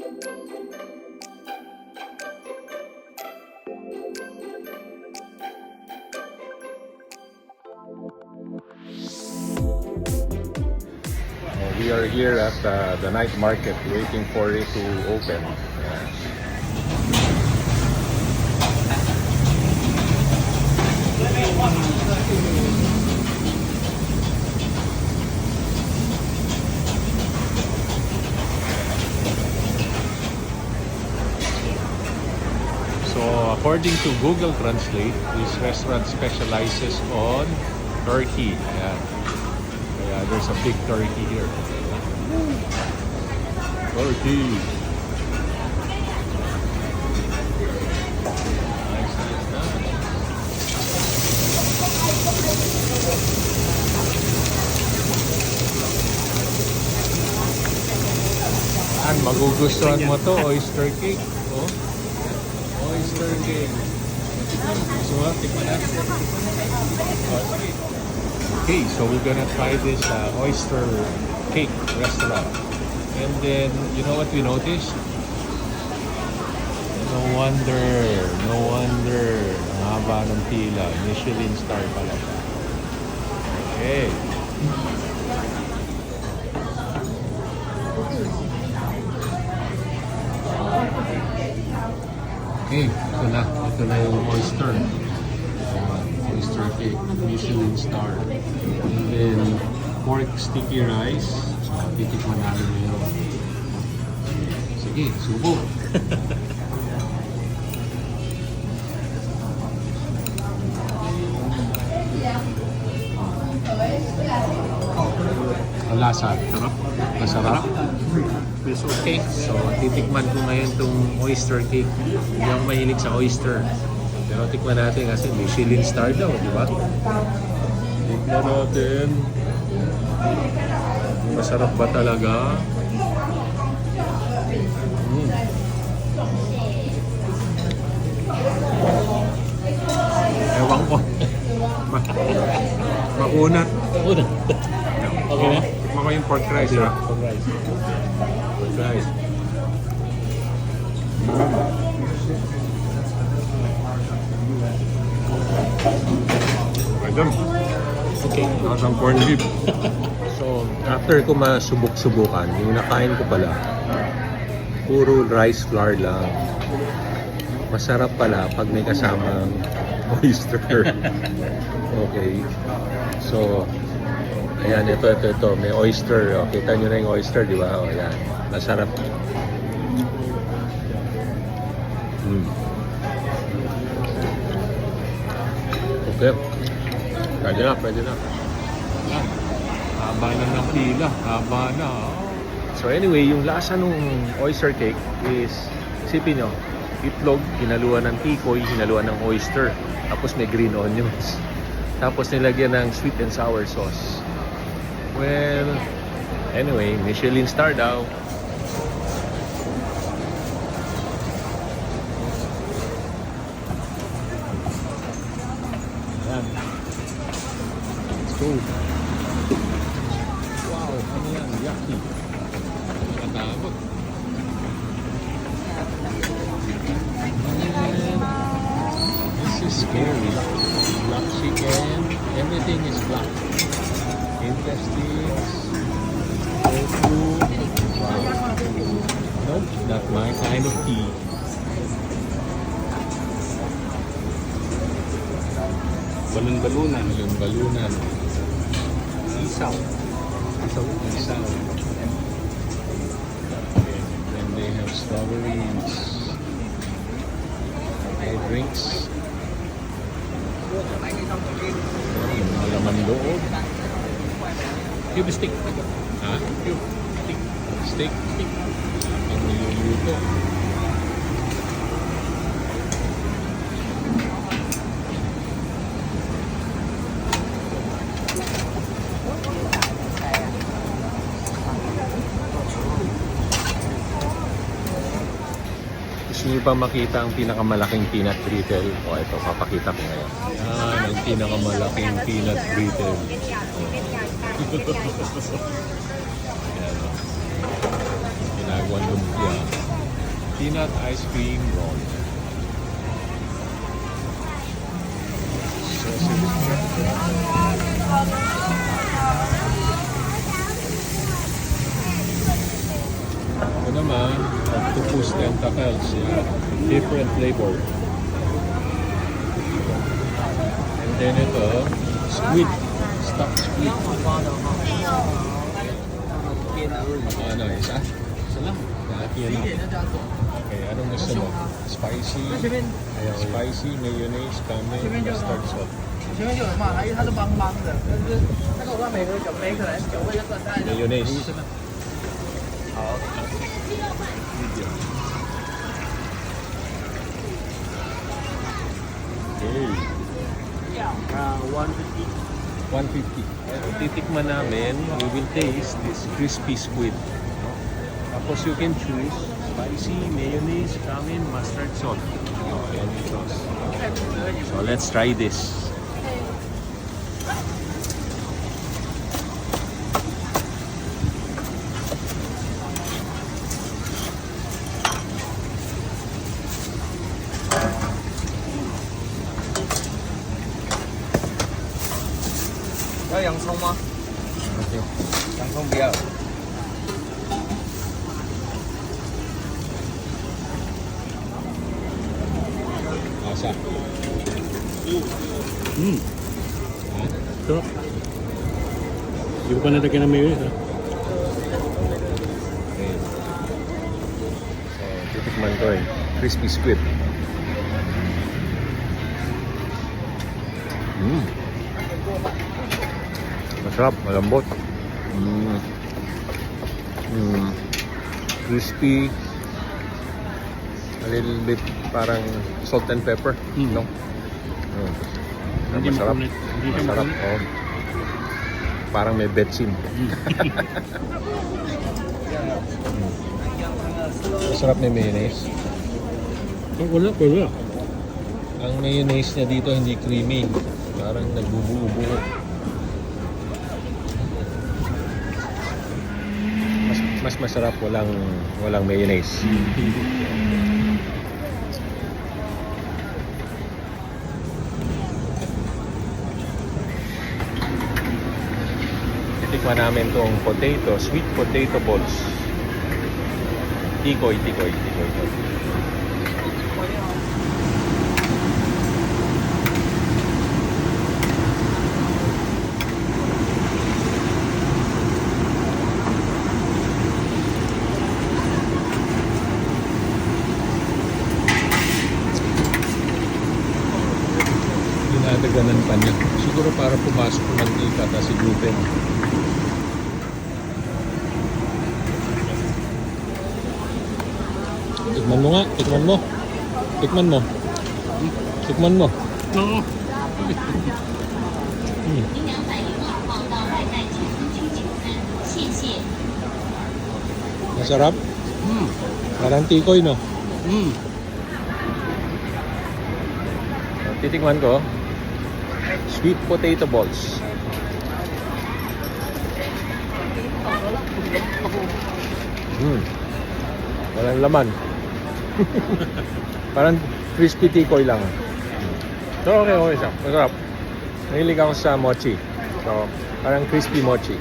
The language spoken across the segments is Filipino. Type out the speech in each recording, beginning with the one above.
We are here at the night market waiting for it to open. So according to Google Translate, this restaurant specializes on turkey. Yeah, there's a big turkey here. Turkey. Nice, nice, nice. An, magugustuhan mo to, oyster cake. Oh, oyster cake. So, tikman natin. Okay, so we're gonna try this oyster cake restaurant. And then, you know what we noticed? No wonder. Ang haba ng pila. Michelin star pala siya. Okay. Okay, ito na yung oyster. Oyster cake, Michelin star. And then, pork sticky rice. So, titikman namin ngayon. Sige, subo. Ang lasa. Masarap. Okay, so titikman ko ngayon itong oyster cake. Hindi ako mahilig sa oyster. Pero tikman natin kasi Michelin star daw, di ba? Tikman natin. Masarap ba talaga? Ewan ko. Makunat. Okay na? Tikman ko yung pork rice, ha? Pork rice. Pork rice. Okay. Nakasang corned beef. So, after ko masubok-subukan, yung nakain ko pala, puro rice flour lang. Masarap pala pag may kasamang oyster. Okay. So, ayan, ito. May oyster. O, kita nyo na yung oyster, di ba? O, ayan. Masarap. Okay. Pwede na. Ayan. Haba na ng pila. Haba na. So anyway, yung lasa nung oyster cake is, isipin nyo, itlog, hinaluan ng tikoy, hinaluan ng oyster. Tapos may green onions. Tapos nilagyan ng sweet and sour sauce. Well, anyway, Michelin star daw. Ayan. Let's go. Wow, ano yan? Yaki. Nakatakot. This is scary. Black chicken. Everything is black. Intestines. Tofu. Wow. Nope, not my kind of tea. Balon-balunan. Isaw. And they have strawberries. Okay, drinks. Mga laman loob. Cube stick. Ha? Cube. Stick. Ang niluluto. Gusto niyo pa makita ang pinakamalaking peanut brittle? O ito, papakita ko ngayon. Yan, ang pinakamalaking peanut brittle. Yan, ginagawang lumpia. Peanut ice cream roll. Ito naman, octopus tentacles. Yan. Different flavor. And then ito, squid. Stuffed squid. Ano, isa? Isa lang. Yan lang. Okay, anong gusto mo? Spicy? Ayan, spicy, mayonnaise, caramel, mustard sauce. 前面就有嘛，因为它是茫茫的，但是那个我每个酒每可能酒味就更淡一点。 Mayonnaise. Okay. 150。 150. Ayan, titikman namin, we will taste this crispy squid. No? Tapos you can choose spicy, mayonnaise, caramel, mustard sauce. Okay, any sauce. So let's try this. Có 洋葱吗？ Okay. 洋葱不要。 Asa? Sarap. Hindi ko pa natagyan ng mayonnaise. Okay. So, titikman ko eh. Crispy squid. Masarap, malambot. Crispy. A little bit parang salt and pepper, no? Hindi Masarap. makulit. Hindi siya Masarap. makulit. Oh. Parang may betsin. Masarap na yung mayonnaise. Oh, wala. Ang mayonnaise niya dito hindi creamy. Parang nagbubuo-buo. Mas masarap walang mayonnaise. Tikman namin tong potato, sweet potato balls. Tikoy. Dinadaganan pa niya. Siguro para pumasok ng mantika at si gluten. Tikman mo nga, tikman mo. Tikman mo. Oo. Masarap? Parang tikoy, no? Titikman ko. Sweet potato balls. Walang laman. Parang crispy tikoy lang. So okay siya. Masarap. Mahilig ako sa mochi. So, parang crispy mochi.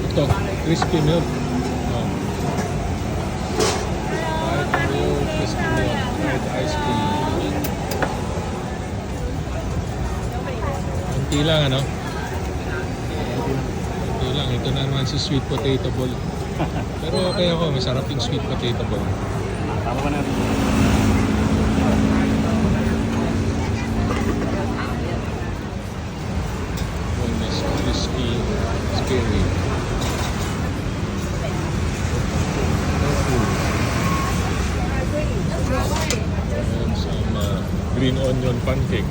Ito, crispy milk. White milk, crispy milk, white ice cream. Kunti lang, ano? Kunti lang. Ito na naman si sweet potato ball. Pero okay ako, masarap yung sweet potato ball. Tama ka natin. Almost crispy, scary. And some green onion pancake.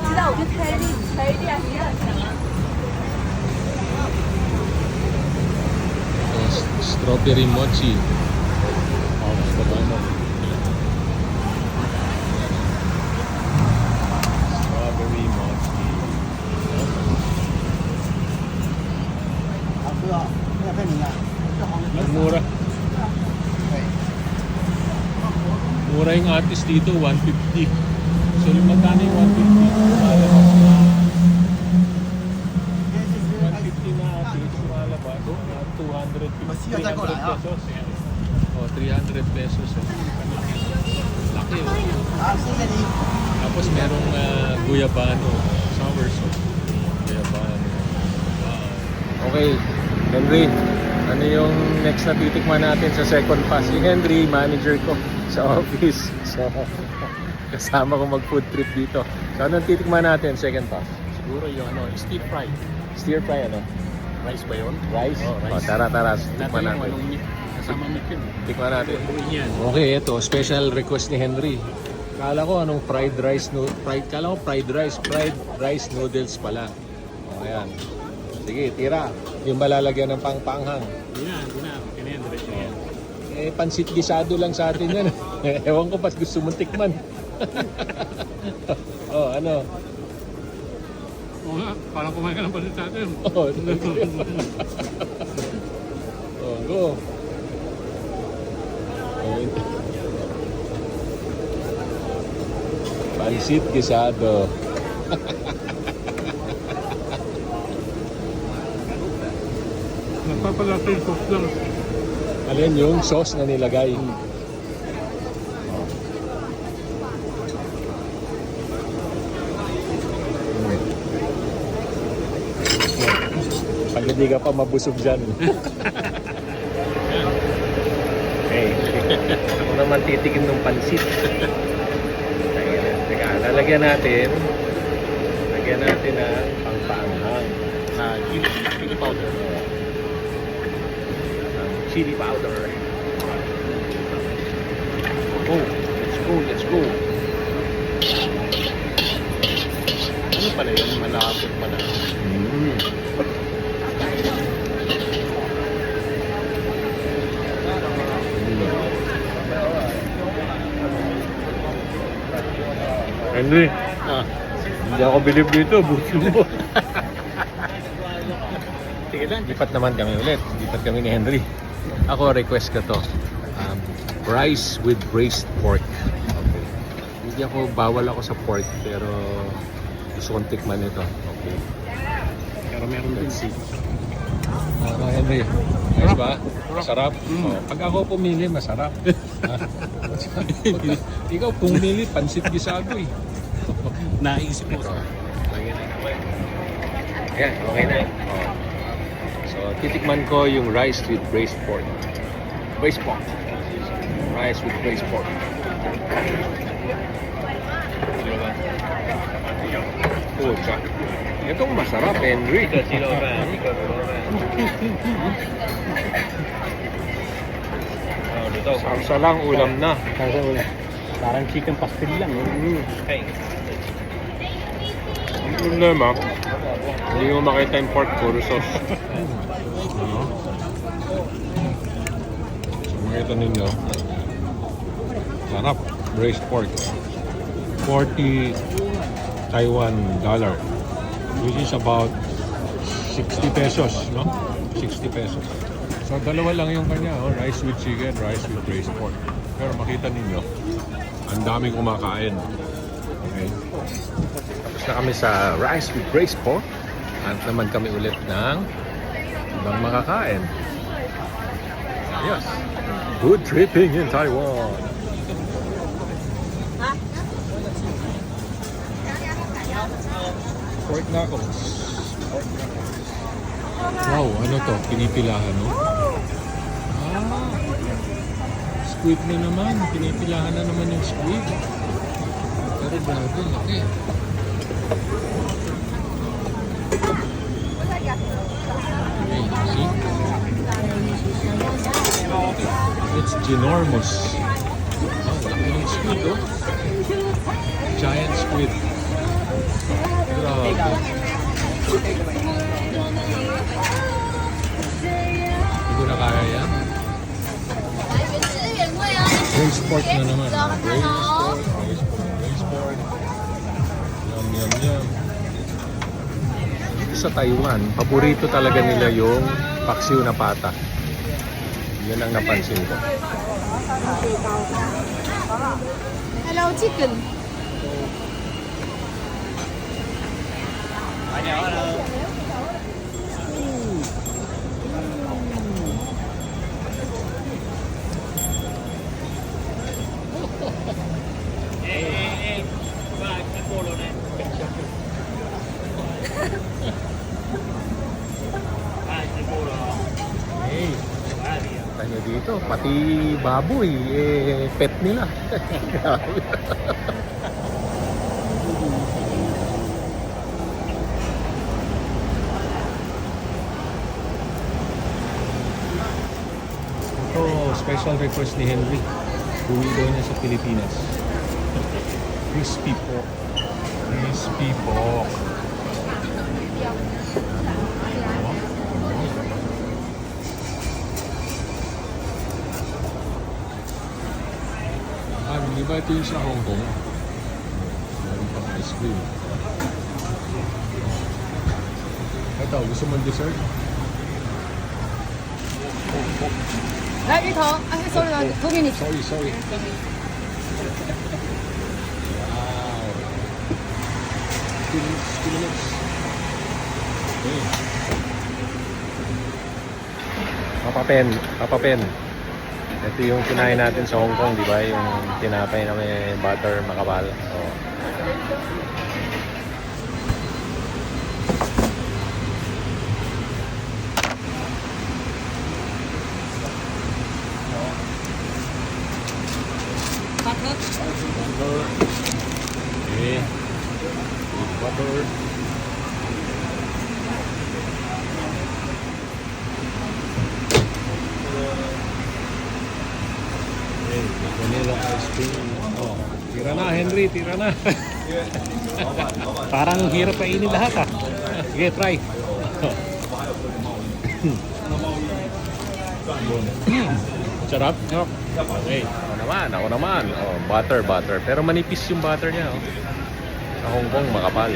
知道我就开力啊，你要想啊。 Strawberry mochi. Oh, Mura yung artist dito, 150. So yung magkano yung 150? Lumalabas na 150 na artist, lumalabas na 250, 300 pesos. O, 300 pesos. Laki oh. Tapos merong guyabano, somersault. Guyabano. Okay, Henry, ano yung next na titikman natin sa second pass? Si Henry, manager ko sa office. So, kasama ko mag-food trip dito. So, anong titikman natin second pass? Siguro yung stir fry. Stir fry, ano? Rice ba yun? Rice? Oh, rice. Tara, tikman Natin natin. yung meat. Kasama meat yun. Tikman natin. Buuin yan. Okay, ito, special request ni Henry. Kala ko anong fried rice fried rice noodles pala. O, ayan. Sige, tira. Yung malalagyan ng pangpanghang. Hindi na. Okay na yan, diretso yan. Eh, pansit gisado lang sa atin yan. Ewan ko pas gusto mong tikman. Oh, ano? Oo nga, parang kumain ka ng palit sa atin. Oh, oh, go. Oh, pansit gisado. Nagpapalaki yung sauce lang. Alin yung sauce na nilagay? Pag hindi ka pa mabusog dyan. Okay. Ako naman titikim ng pansit. Ayan. Teka, lalagyan natin. Lagyan natin na pangpanghang. Chili powder. Chili powder. Oh, let's go. Ano pala yun? Malapot pala. Henry, hindi ako believe dito, buti mo. Sige lang. Lipat naman kami ulit. Lipat kami ni Henry. Ako, request ko to. Rice with braised pork. Okay. Hindi ako, bawal ako sa pork, pero gusto kong tikman ito. Okay. Pero meron din. Let's see. Ano, Henry? Ayos ba? Masarap? Oh, pag ako pumili, masarap. Ikaw pumili, pansit gisado eh. Naisip mo. Ayan, okay na. Oh. So, titikman ko yung rice with braised pork. Braised pork. Rice with braised pork. Oh, tsak. Itong masarap, Henry. Sarsa lang, ulam na. Parang chicken pastel lang. Ang problema, hindi mo makita yung pork, puro sauce. Ano? So, makita ninyo, sarap, braised pork. 40 Taiwan dollar, which is about 60 pesos, no? 60 pesos. So, dalawa lang yung kanya, oh, rice with chicken, rice with braised pork. Pero makita ninyo, ang daming kumakain. Okay? Tapos na kami sa rice with braised pork. At naman kami ulit ng ibang makakain. Yes. Good tripping in Taiwan. Pork knuckles. Wow, ano to? Pinipilahan, no? Squid na naman. Pinipilahan na naman yung squid. Pero grabe, laki. Okay, see? It's ginormous. Oh, laki ng squid, oh. Giant squid. Grabe. Hindi ko na kaya yan. Braised pork na naman. Braised pork. Yum, yum, yum. Dito sa Taiwan, paborito talaga nila yung paksiw na pata. Yun ang napansin ko. Hello chicken. Hey, ano dito, pati baboy, pet nila. Grabe. Ito, special request ni Henry. Uwi daw niya sa Pilipinas. Crispy pork. Crispy pork. Di ba ito yung sa Hong Kong? Meron pang ice cream. Ito, gusto mong dessert? Lại芋头，啊，sorry，图给你。 Sorry, sorry. Wow. 2 minutes, 2 minutes. Okay. Papa Pen. Ito yung kinain natin sa Hong Kong, di ba? Yung tinapay na may butter makapal. So, butter. Okay. With butter. Okay, vanilla ice cream. Oh, tira na, Henry, tira na. Parang hirap kainin lahat ah. Sige, try. Sarap. Okay, ako naman. Oh, butter. Pero manipis yung butter niya, oh. Sa Hong Kong, makapal.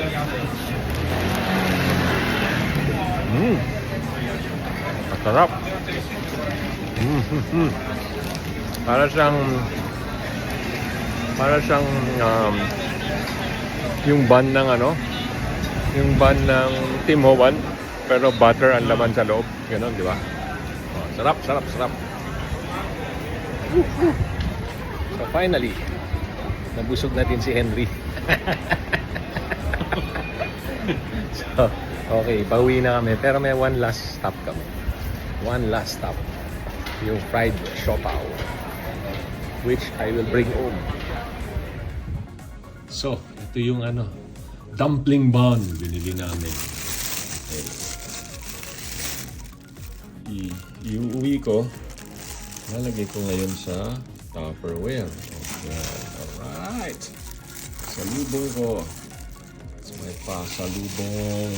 Masarap. Para siyang yung bun ng yung bun ng Tim Ho Wan, pero butter ang laman sa loob. Ganon, di ba? Oh, sarap. So finally, nabusog natin si Henry. So, okay, pauwi na kami. Pero may one last stop kami. One last stop. Yung fried siopaw, which I will bring home. So, ito yung dumpling bun binili namin. Okay. Iuwi ko. Nalagay ko ngayon sa Tupperware. Okay. Alright. Salubong ko. May pasalubong.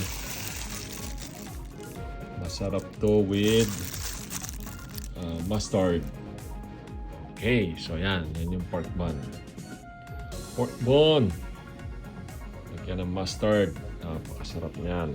Masarap to with mustard. Okay, so yan yung pork bun. Pork bun. Lagyan ng mustard. Napakasarap niyan.